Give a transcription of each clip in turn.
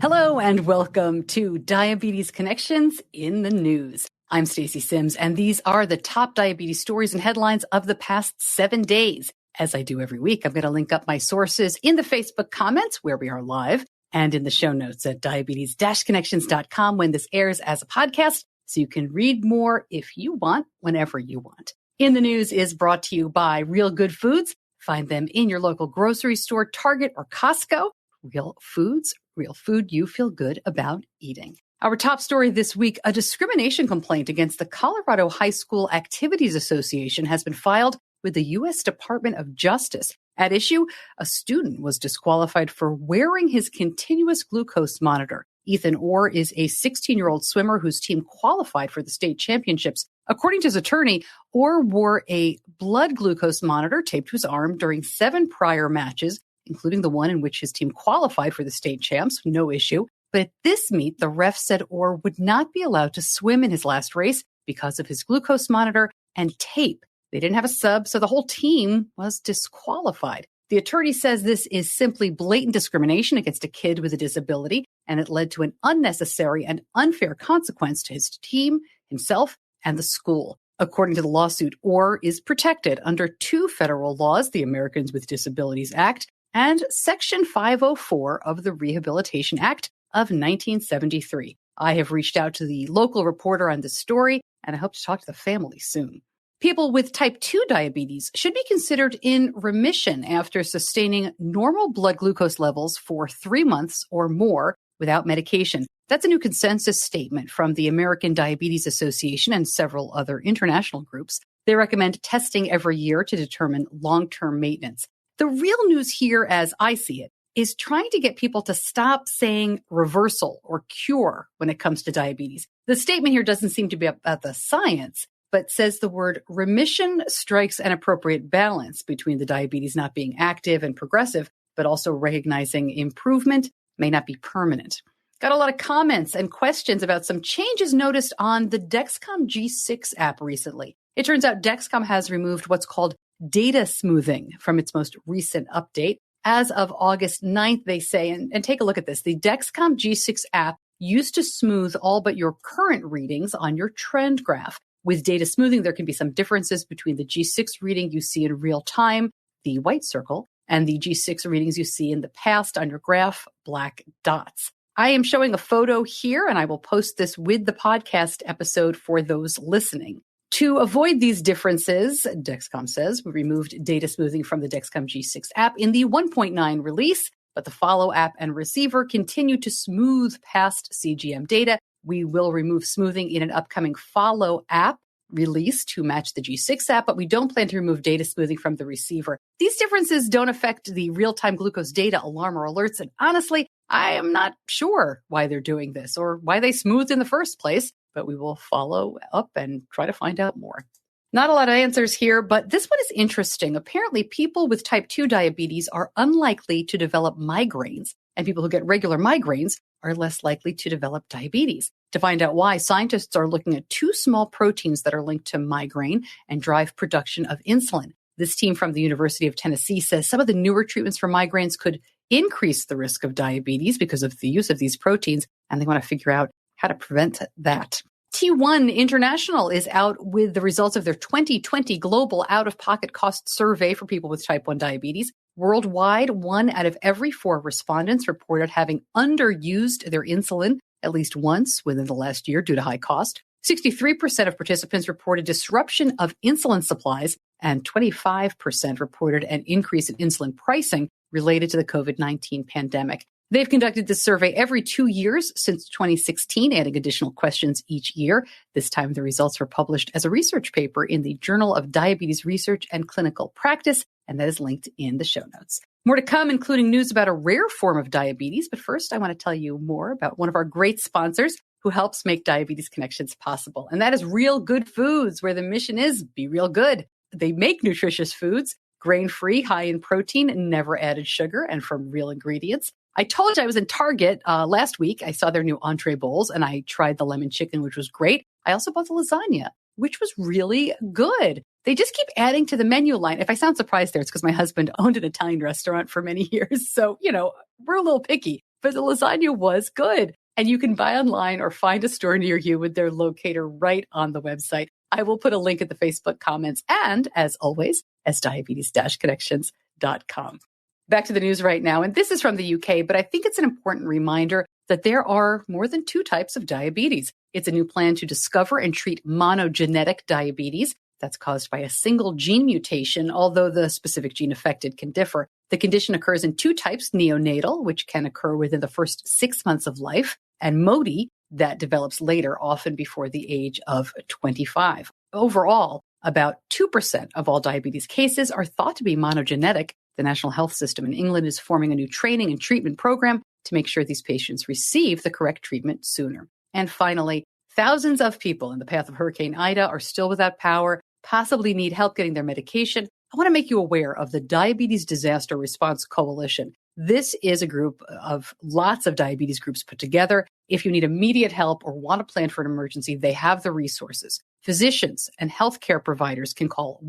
Hello and welcome to Diabetes Connections in the News. I'm Stacey Sims, and these are the top diabetes stories and headlines of the past 7 days. As I do every week, I'm going to link up my sources in the Facebook comments where we are live and in the show notes at diabetes-connections.com when this airs as a podcast, so you can read more if you want, whenever you want. In the News is brought to you by Real Good Foods. Find them in your local grocery store, Target, or Costco. Real Foods, real food you feel good about eating. Our top story this week, a discrimination complaint against the Colorado High School Activities Association has been filed with the U.S. Department of Justice. At issue, a student was disqualified for wearing his continuous glucose monitor. Ethan Orr is a 16-year-old swimmer whose team qualified for the state championships. According to his attorney, Orr wore a blood glucose monitor taped to his arm during 7 prior matches, including the one in which his team qualified for the state champs, no issue. But at this meet, the ref said Orr would not be allowed to swim in his last race because of his glucose monitor and tape. They didn't have a sub, so the whole team was disqualified. The attorney says this is simply blatant discrimination against a kid with a disability, and it led to an unnecessary and unfair consequence to his team, himself, and the school. According to the lawsuit, Orr is protected under 2 federal laws, the Americans with Disabilities Act and Section 504 of the Rehabilitation Act of 1973. I have reached out to the local reporter on this story, and I hope to talk to the family soon. People with type 2 diabetes should be considered in remission after sustaining normal blood glucose levels for 3 months or more without medication. That's a new consensus statement from the American Diabetes Association and several other international groups. They recommend testing every year to determine long-term maintenance. The real news here, as I see it, is trying to get people to stop saying reversal or cure when it comes to diabetes. The statement here doesn't seem to be about the science, but says the word remission strikes an appropriate balance between the diabetes not being active and progressive, but also recognizing improvement may not be permanent. Got a lot of comments and questions about some changes noticed on the Dexcom G6 app recently. It turns out Dexcom has removed what's called data smoothing from its most recent update. As of August 9th, they say, and take a look at this, the Dexcom G6 app used to smooth all but your current readings on your trend graph. With data smoothing, there can be some differences between the G6 reading you see in real time, the white circle, and the G6 readings you see in the past on your graph, black dots. I am showing a photo here, and I will post this with the podcast episode for those listening. To avoid these differences, Dexcom says, we removed data smoothing from the Dexcom G6 app in the 1.9 release, but the Follow app and receiver continue to smooth past CGM data. We will remove smoothing in an upcoming Follow app release to match the G6 app, but we don't plan to remove data smoothing from the receiver. These differences don't affect the real-time glucose data alarm or alerts, and honestly, I am not sure why they're doing this or why they smoothed in the first place, but we will follow up and try to find out more. Not a lot of answers here, but this one is interesting. Apparently, people with type 2 diabetes are unlikely to develop migraines, and people who get regular migraines are less likely to develop diabetes. To find out why, scientists are looking at 2 small proteins that are linked to migraine and drive production of insulin. This team from the University of Tennessee says some of the newer treatments for migraines could increase the risk of diabetes because of the use of these proteins, and they want to figure out how to prevent that. T1 International is out with the results of their 2020 Global Out-of-Pocket Cost Survey for people with type 1 diabetes. Worldwide, 1 out of every 4 respondents reported having underused their insulin at least once within the last year due to high cost. 63% of participants reported disruption of insulin supplies, and 25% reported an increase in insulin pricing related to the COVID-19 pandemic. They've conducted this survey every 2 years since 2016, adding additional questions each year. This time, the results were published as a research paper in the Journal of Diabetes Research and Clinical Practice, and that is linked in the show notes. More to come, including news about a rare form of diabetes. But first, I want to tell you more about one of our great sponsors who helps make Diabetes Connections possible, and that is Real Good Foods, where the mission is be real good. They make nutritious foods, grain-free, high in protein, never added sugar, and from real ingredients. I told you I was in Target last week. I saw their new entree bowls, and I tried the lemon chicken, which was great. I also bought the lasagna. which was really good. They just keep adding to the menu line. If I sound surprised there, it's because my husband owned an Italian restaurant for many years. So, we're a little picky, but the lasagna was good. And you can buy online or find a store near you with their locator right on the website. I will put a link in the Facebook comments and, as always, as diabetes-connections.com. Back to the news right now. And this is from the UK, but I think it's an important reminder that there are more than 2 types of diabetes. It's a new plan to discover and treat monogenetic diabetes. That's caused by a single gene mutation, although the specific gene affected can differ. The condition occurs in 2 types, neonatal, which can occur within the first 6 months of life, and MODY, that develops later, often before the age of 25. Overall, about 2% of all diabetes cases are thought to be monogenetic. The National Health System in England is forming a new training and treatment program to make sure these patients receive the correct treatment sooner. And finally, thousands of people in the path of Hurricane Ida are still without power, possibly need help getting their medication. I want to make you aware of the Diabetes Disaster Response Coalition. This is a group of lots of diabetes groups put together. If you need immediate help or want to plan for an emergency, they have the resources. Physicians and healthcare providers can call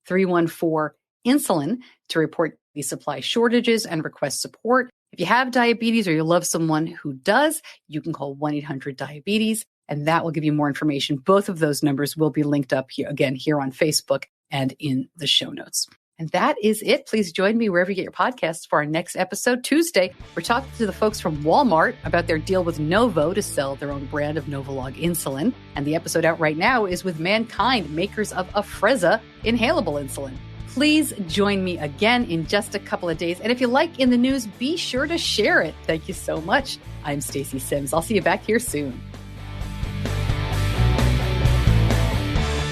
1-314-INSULIN to report these supply shortages and request support. If you have diabetes or you love someone who does, you can call 1-800-DIABETES, and that will give you more information. Both of those numbers will be linked up here on Facebook and in the show notes. And that is it. Please join me wherever you get your podcasts for our next episode. Tuesday, we're talking to the folks from Walmart about their deal with Novo to sell their own brand of Novolog insulin. And the episode out right now is with Mankind, makers of Afrezza inhalable insulin. Please join me again in just a couple of days. And if you like In the News, be sure to share it. Thank you so much. I'm Stacey Sims. I'll see you back here soon.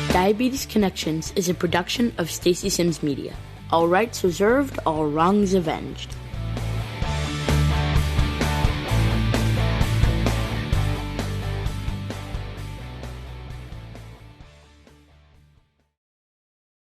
Diabetes Connections is a production of Stacey Sims Media. All rights reserved, all wrongs avenged.